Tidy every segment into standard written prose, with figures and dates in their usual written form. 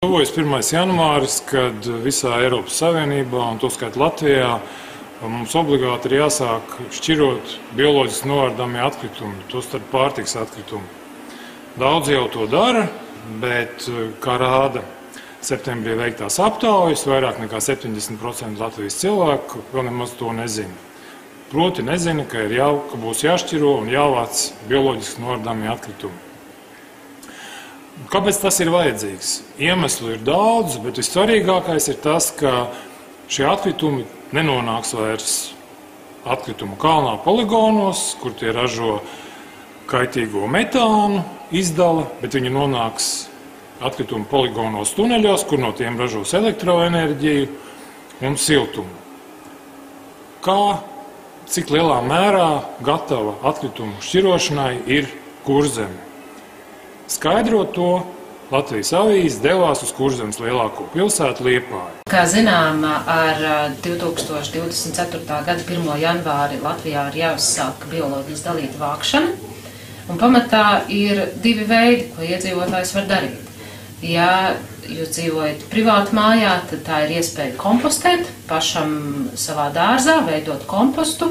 Tuvojas 1. janvāris, kad visā Eiropas Savienībā, un tostarp Latvijā, mums obligāti ir jāsāk šķirot bioloģiski noārdāmie atkritumi, tostarp pārtikas atkritumi. Daudz jau to dara, bet, kā rāda septembrī veiktās aptaujas, vairāk nekā 70% Latvijas cilvēku vēl nemaz to nezina. Proti nezina, ka būs jāšķiro un jāvāc bioloģiski noārdāmie atkritumi. Kāpēc tas ir vajadzīgs? Iemeslu ir daudz, bet vissvarīgākais ir tas, ka šie atkritumi nenonāks vairs atkritumu kalnā poligonos, kur tie ražo kaitīgo metānu, izdala, bet viņi nonāks atkritumu poligonos tuneļos, kur no tiem ražos elektroenerģiju un siltumu. Cik lielā mērā gatava atkritumu šķirošanai ir Kurzeme? Skaidrot to, Latvijas avīze devās uz Kurzemes lielāko pilsētu Liepāju. Kā zinām, ar 2024. gada 1. janvāri Latvijā ir jāuzsāk bioloģijas dalīta vākšana. Un pamatā ir divi veidi, ko iedzīvotājs var darīt. Ja jūs dzīvojat privāti mājā, tad tā ir iespēja kompostēt pašam savā dārzā, veidot kompostu,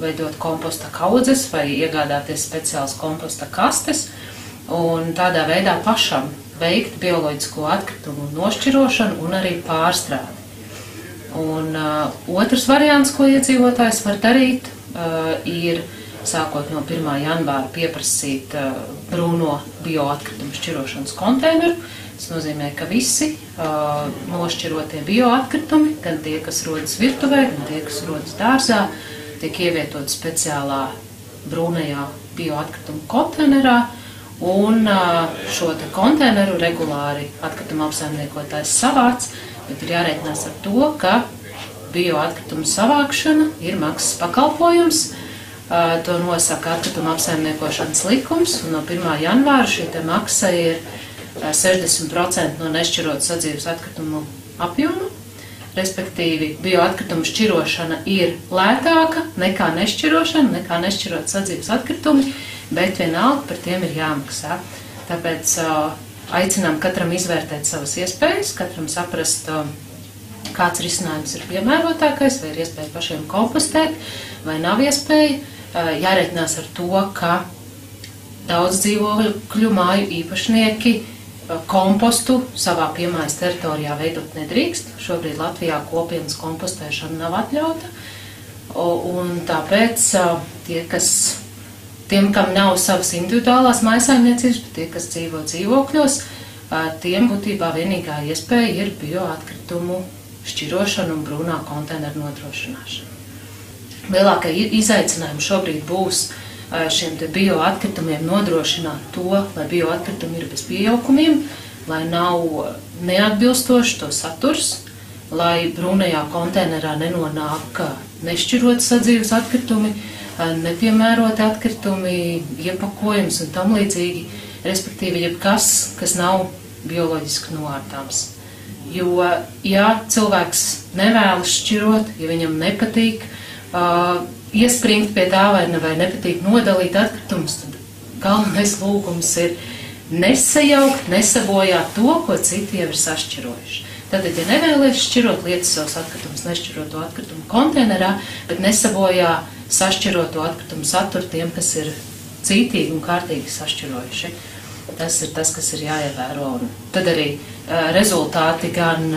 veidot komposta kaudzes vai iegādāties speciāls komposta kastes. Un tādā veidā pašam veikt bioloģisko atkritumu nošķirošanu un arī pārstrādi. Un otrs variants, ko iedzīvotājs var darīt, ir sākot no 1. janvāra pieprasīt brūno bioatkritumu šķirošanas konteineru. Tas nozīmē, ka visi nošķirotie bioatkritumi, gan tie, kas rodas virtuvē, gan tie, kas rodas dārzā, tiek ievietot speciālā brūnajā bioatkritumu konteinerā. Un šo te konteineru regulāri atkrituma apsaimniekotājs savāc, bet ir jārēķinās ar to, ka bioatkritumu savākšana ir maksas pakalpojums. To nosaka atkrituma apsaimniekošanas likums, un no 1. janvāra šī te maksa ir 60% no nešķirot sadzīves atkritumu apjomu. Respektīvi, bioatkritumu šķirošana ir lētāka nekā nešķirošana, nekā nešķirot sadzīves atkritumi, bet vienalga par tiem ir jāmaksā. Tāpēc aicinām katram izvērtēt savas iespējas, katram saprast, kāds risinājums ir piemērotākais, vai ir iespēja pašiem kompostēt, vai nav iespēja. Jārēķinās ar to, ka daudz dzīvokļu māju īpašnieki kompostu savā piemājas teritorijā veidot nedrīkst. Šobrīd Latvijā kopienas kompostēšana nav atļauta, un tāpēc tiem, kam nav savas individuālās mājsaimniecības, bet tie, kas dzīvo dzīvokļos, tiem būtībā vienīgā iespēja ir bioatkritumu šķirošana un brūnā konteineru nodrošināšana. Lielākie izaicinājumi šobrīd būs šiem te bioatkritumiem nodrošināt to, lai bioatkritumi ir bez pieaukumiem, lai nav neatbilstoši to saturs, lai brūnajā konteinerā nenonāk nešķirot sadzīves atkritumi, nepiemēroti atkritumi, iepakojums un tam līdzīgi, respektīvi jebkas, kas nav bioloģiski noārdāms. Jo, ja cilvēks nevēlas šķirot, ja viņam nepatīk iespringt pie tā vai nepatīk nodalīt atkritumus, tad galvenais lūgums ir nesajaukt, nesabojāt to, ko citi jau ir sašķirojuši. Tātad, ja nevēlies šķirot lietas savus atkritumus, nešķiroto atkritumu konteinerā, bet nesabojā sašķiroto atkritumu saturu tiem, kas ir cītīgi un kārtīgi sašķirojuši. Tas ir tas, kas ir jāievēro. Un tad arī rezultāti gan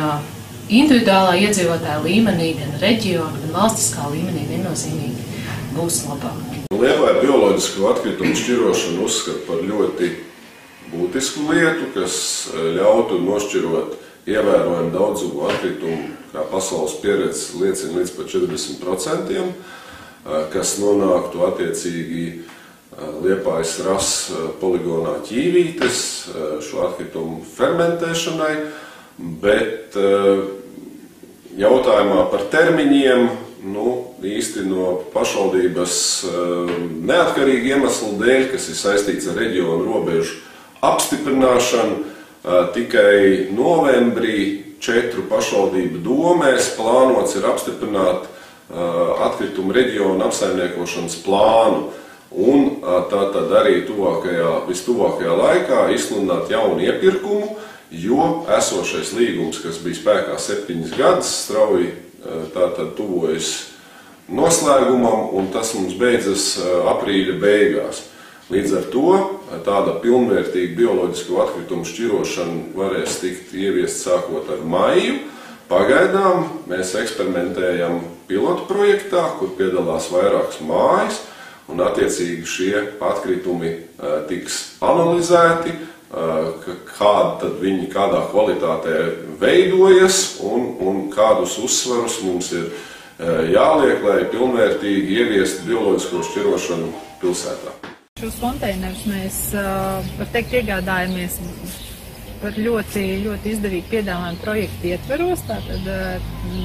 individuālā iedzīvotāja līmenī, gan reģiona, gan valstiskā līmenī viennozīmīgi būs labāki. Liepāja bioloģisko atkritumu šķirošanu uzskata par ļoti būtisku lietu, kas ļautu nošķirot ievērojumu daudzumu atkritumu, kā pasaules pieredze liecina līdz pat 40%, kas nonāktu attiecīgi Liepājas RAS poligonā Ķīvītes šo atkritumu fermentēšanai, bet jautājumā par termiņiem, īsti no pašvaldības neatkarīgi iemeslu dēļ, kas ir saistīts ar reģionu robežu apstiprināšanu, tikai novembrī 4 pašvaldību domēs plānots ir apstiprināt atkritumu reģionu apsaimniekošanas plānu un tātad arī vistuvākajā laikā izsludināt jaunu iepirkumu, jo esošais līgums, kas bija spēkā 7 gadus, strauji tātad tuvojas noslēgumam, un tas mums beidzas aprīļa beigās. Līdz ar to tāda pilnvērtīga bioloģisko atkritumu šķirošana varēs tikt ieviest sākot ar maiju. Pagaidām mēs eksperimentējam pilotu projektā, kur piedalās vairākas mājas, un attiecīgi šie atkritumi tiks analizēti, kāda tad viņi kādā kvalitātē veidojas un kādus uzsvarus mums ir jāliek, lai pilnvērtīgi ieviest bioloģisko šķirošanu pilsētā. Šos konteinerus mēs, var teikt, iegādājamies par ļoti izdevīgi piedāvājumu projektu ietveros. Tātad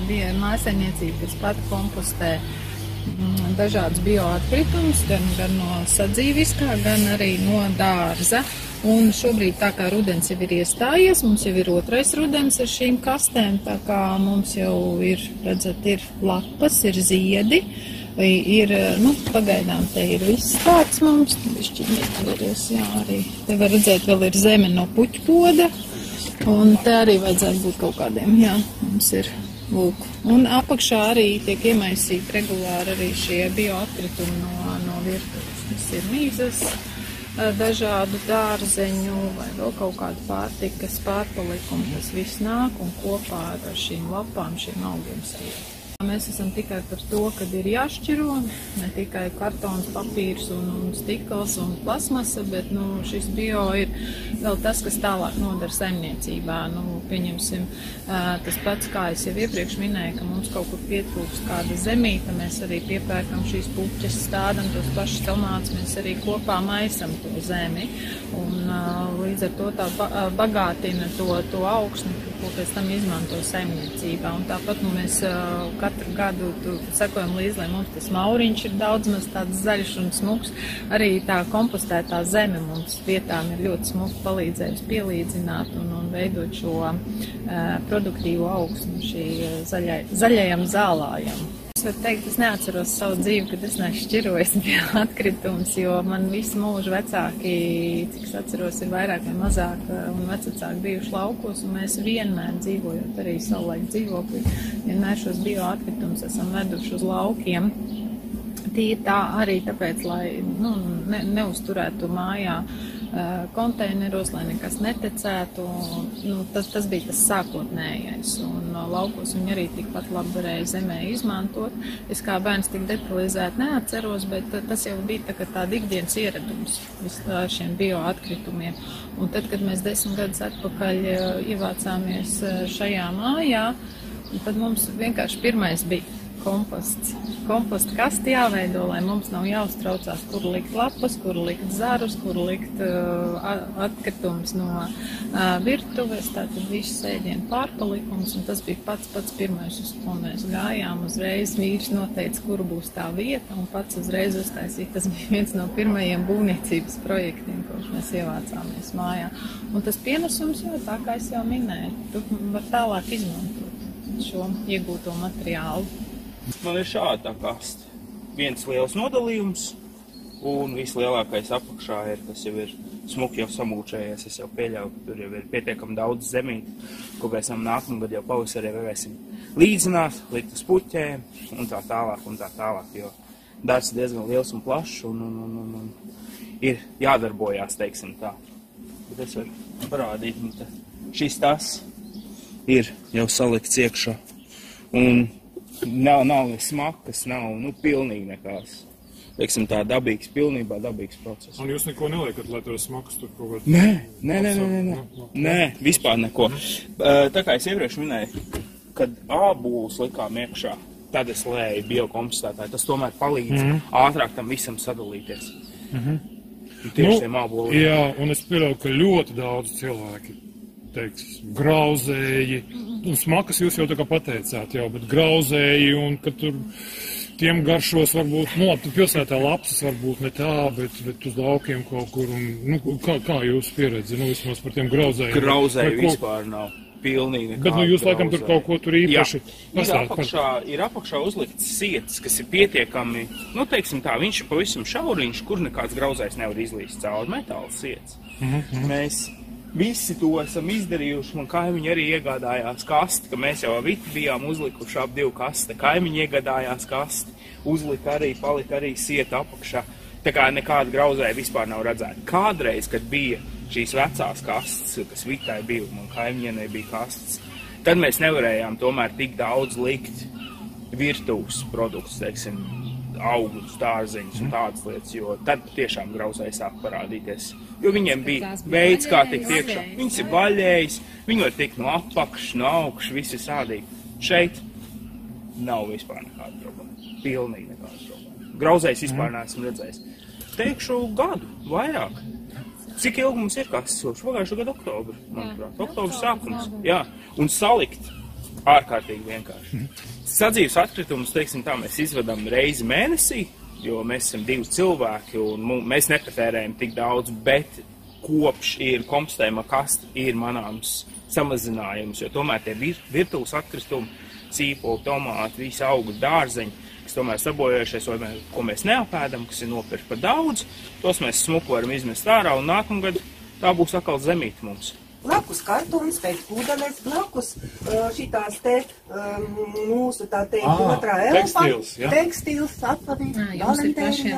bija mājasaimniecība, kas pat kompostē dažādus bioatkritumus, gan no sadzīviskā, gan arī no dārza. Un šobrīd, tā kā rudens jau ir iestājies, mums jau ir 2. rudens ar šīm kastēm, tā kā mums jau ir, redzat, ir lapas, ir ziedi. Ir, pagaidām te ir viss tāds mums, jā, arī te var redzēt, vēl ir zeme no puķpoda, un te arī vajadzētu būt kaut kādiem, jā, mums ir lūk. Un apakšā arī tiek iemaisīti regulāri arī šie bioatkritumi no virtuves, tas ir mīzes, dažādu dārzeņu vai vēl kaut kādu pārtikas pārpalikumu, tas viss nāk un kopā ar šīm lapām, šiem augiem sēž. Mēs esam tikai par to, kad ir jāšķiro, ne tikai kartons, papīrs un stikls un plasmasa, bet šis bio ir vēl tas, kas tālāk nodara saimniecībā. Pieņemsim, tas pats, kā es jau iepriekš minēju, ka mums kaut kur pietrūkst kāda zemīta, mēs arī piepērkam šīs puķes, stādam tos pašus tomātus, mēs arī kopā maisam to zemi. Un līdz ar to tā bagātina to augsni, ko pēc tam izmanto saimniecībā. Un tāpat mēs katru gadu sekojam līdzi, lai mums tas mauriņš ir daudz maz tāds zaļš un smuks. Arī tā kompostētā zeme mums vietām ir ļoti smuki palīdzējusi pielīdzināt un veidot šo produktīvo augsni šī zaļajam zālājam. Es varu teikt, es neatceros savu dzīvi, kad es nešķirojos pie atkritumus, jo man visu mūžu vecāki, cik es atceros, ir vairāk vai mazāk un vecāki bijuši laukos, un mēs vienmēr dzīvojot arī savulaik dzīvoklī, vienmēr šos bioatkritumus esam veduši uz laukiem. Tīri tā arī tāpēc, lai neuzturētu mājā konteineros, lai nekas netecētu. Tas bija tas sākotnējais. Un laukos viņi arī tikpat labi varēja zemē izmantot. Es kā bērns tik detalizēti neatceros, bet tas jau bija tāda ikdienas ieradums ar šiem bioatkritumiem. Un tad, kad mēs 10 gadus atpakaļ ievācāmies šajā mājā, tad mums vienkārši pirmais bija komposts. Komposta kasti jāveido, lai mums nav jāuztraucās, kur likt lapas, kur likt zarus, kur likt atkritumus no virtuves, tātad visu sēdienu pārpalikums, un tas bija pats pirmais, uz ko mēs gājām. Uzreiz vīrs noteica, kur būs tā vieta, un pats uzreiz uztaisīja. Tas bija viens no pirmajiem būvniecības projektiem, kurš mēs ievācāmies mājā. Un tas pienesums, tā kā es jau minēju, tu var tālāk izmantot šo iegūto materiālu. Man ir šāda kaste. Viens liels nodalījums, un vislielākais apakšā ir, kas jau ir smuki jau samūčējies. Es jau pieļauju, ka tur jau ir pietiekami daudz zemīt, ko pēc tam nākamgad jau pavasarī varēsim līdzināt, likt uz puķēm un tā tālāk, jo darbs ir diezgan liels un plašs un ir jādarbojās, teiksim tā. Bet es varu parādīt, ka šis tas ir jau salikts iekšā un nav smakas, nav pilnīgi nekās. Teiksim tā, pilnībā dabīgs process. Un jūs neko neliekat, lai tos smakas tur kaut kādā? Nē, vispār neko. Tā kā es iepriekš minēju, kad ābolus likām iekšā, tad es lēju biokompostētāju. Tas tomēr palīdz ātrāk tam visam sadalīties. Tieši tiem āboliem. Jā, un es pieļauju, ka ļoti daudz cilvēki teiks, grauzēji, un smakas jūs jau tā kā pateicāt, bet grauzēji, un ka tur tiem garšos varbūt, pilsētā lapsas varbūt ne tā, bet uz laukiem kaut kur, un, kā jūs pieredzi, vismaz par tiem grauzējiem? Grauzēji vispār nav, pilnīgi nekāda. Bet, jūs laikam tur kaut ko tur īpaši ir apakšā uzlikts siets, kas ir pietiekami, teiksim tā, viņš ir pavisam šauriņš, kur nekāds grauzējs nevar izlīst cauri, metāla siets. Mēs visi to esam izdarījuši. Man kaimiņi arī iegādājās kasti, ka mēs jau Viti bijām uzlikuši ap 2 kasti. Kaimiņi iegādājās kasti, uzlika arī, palika arī sieta apakšā. Tā kā nekāda grauzēja vispār nav redzēta. Kādreiz, kad bija šīs vecās kastes, kas Vitai bija, man kaimiņienei bija kastes, tad mēs nevarējām tomēr tik daudz likt virtuves produktus, teiksim, augļus, dārzeņus un tādas lietas, jo tad tiešām grauzēji sāk parādīties. Jo viņiem bija veids, kā tikt iekšā. Viņas ir vaļējas, viņi var tikt no apakšas, no augšas, visi sādīgi. Šeit nav vispār nekāda problēma. Pilnīgi nekāda problēma. Grauzējs vispār neesmu redzējis. Teikšu gadu, vairāk. Cik ilgi mums ir kastes? Pagājušo gadu oktobru, manuprāt. Oktobru sākums. Jā, un salikt ārkārtīgi vienkārši. Sadzīves atkritumus, teiksim tā, mēs izvedam reizi mēnesī, jo mēs esam 2 cilvēki un mēs nepatērējam tik daudz, bet kopš ir kompostējuma kaste, ir manāms samazinājums, jo tomēr tie virtuves atkritumi, sīpoli, tomāti, visi augļi, dārzeņi, kas tomēr sabojojušies, vai ko mēs neapēdam, kas ir nopirkt par daudz, tos mēs smuku varam izmest ārā un nākamgad tā būs atkal zemīte mums. Blakus kartons, pēc pudeles, blakus šitās te mūsu tā teikt otrā elpa, tekstils, apavība, galentērija,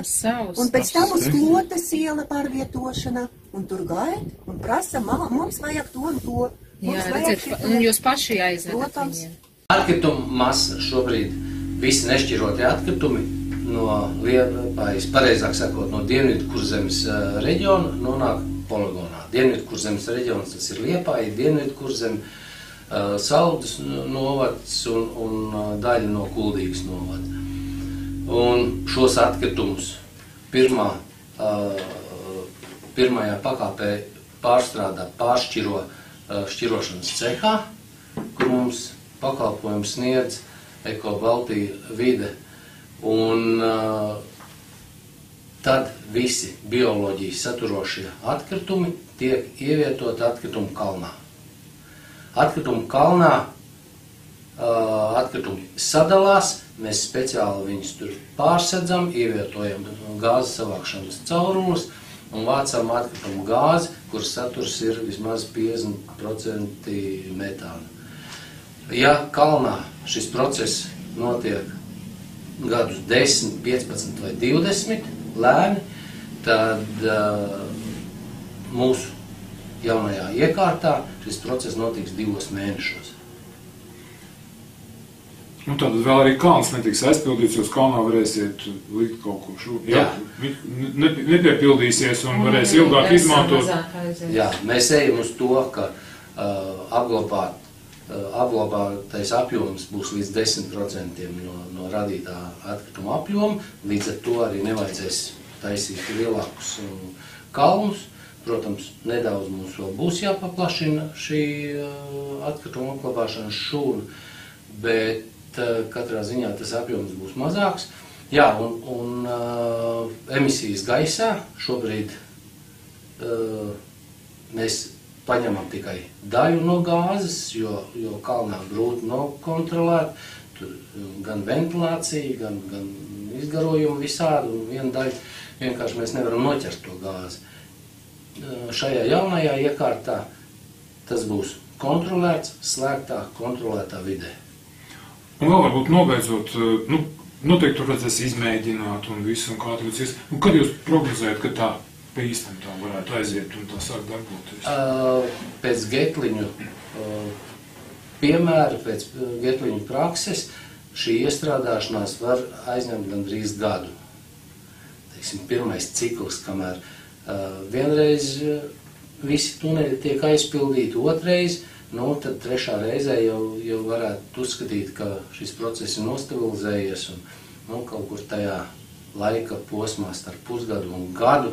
un pēc tam uz klotes iela pārvietošana, un tur gaid, un prasa, mums vajag to un to. Jā, redziet, un jūs paši aizvedat viņiem. Atkrituma masa šobrīd visi nešķirotie atkritumi no Liepājas, pareizāk sakot, no Dienvidkurzemes reģiona nonāk poligonā. Dienvidkurzemes reģions, tas ir Liepāja, Dienvidkurzeme, Saldus novads un daļa no Kuldīgas novada. Un šos atkritumus pirmajā pakāpē pārstrādā, pāršķiro šķirošanas cehā, kur mums pakalpojums sniedz Eko Baltija vide. Un tad visi bioloģijas saturošie atkritumi tiek ievietoti atkritumu kalnā. Atkritumu kalnā atkritumi sadalās, mēs speciāli viņus tur pārsedzam, ievietojam gāzes savākšanas caurumus un vācam atkritumu gāzi, kuras saturs ir vismaz 50% metāna. Ja kalnā šis process notiek gadus 10, 15 vai 20 lēni, tad mūsu jaunajā iekārtā šis process notiks 2 mēnešos. Nu, tātad vēl arī kalns netiks aizpildīts, jūs kalnā varēsiet likt kaut ko šo. Jā. Nepiepildīsies un varēs ilgāk izmantot. Jā, mēs ejam uz to, ka apglabātais apjoms būs līdz 10% no radītā atkrituma apjoma, līdz ar to arī nevajadzēs taisīt lielākus kalnus. Protams, nedaudz mums vēl būs jāpaplašina šī atkrituma apglabāšanas šūna, bet katrā ziņā tas apjoms būs mazāks. Jā, un emisijas gaisā šobrīd mēs paņemam tikai daļu no gāzes, jo kalnā grūti nokontrolēt, tur gan ventilācija, gan izgarojumu visādi, un viena daļa vienkārši mēs nevaram noķert to gāzi. Šajā jaunajā iekārtā tas būs kontrolēts, slēgtā, kontrolētā vidē. Un vēl varbūt nobeidzot, noteikti tur vajadzēs izmēģināt un visu, un kā tur ies. Kad jūs prognozējat, ka tā pa īstam tā varētu aiziet un tā sāk darboties? Pēc Getliņu piemēra, pēc Getliņu prakses, šī iestrādāšanās var aizņemt gandrīz gadu. Teiksim, pirmais cikls, kamēr vienreiz visi tuneļi tiek aizpildīti, otrais, tad trešā reizē jau varētu uzskatīt, ka šis process ir nostabilizējies un kaut kur tajā laika posmā starp pusgadu un gadu,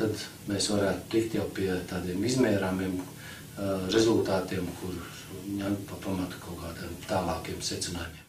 tad mēs varētu tikt jau pie tādiem izmērāmiem rezultātiem, kurus ņemt pa pamatu kaut kādiem tālākiem secinājumiem.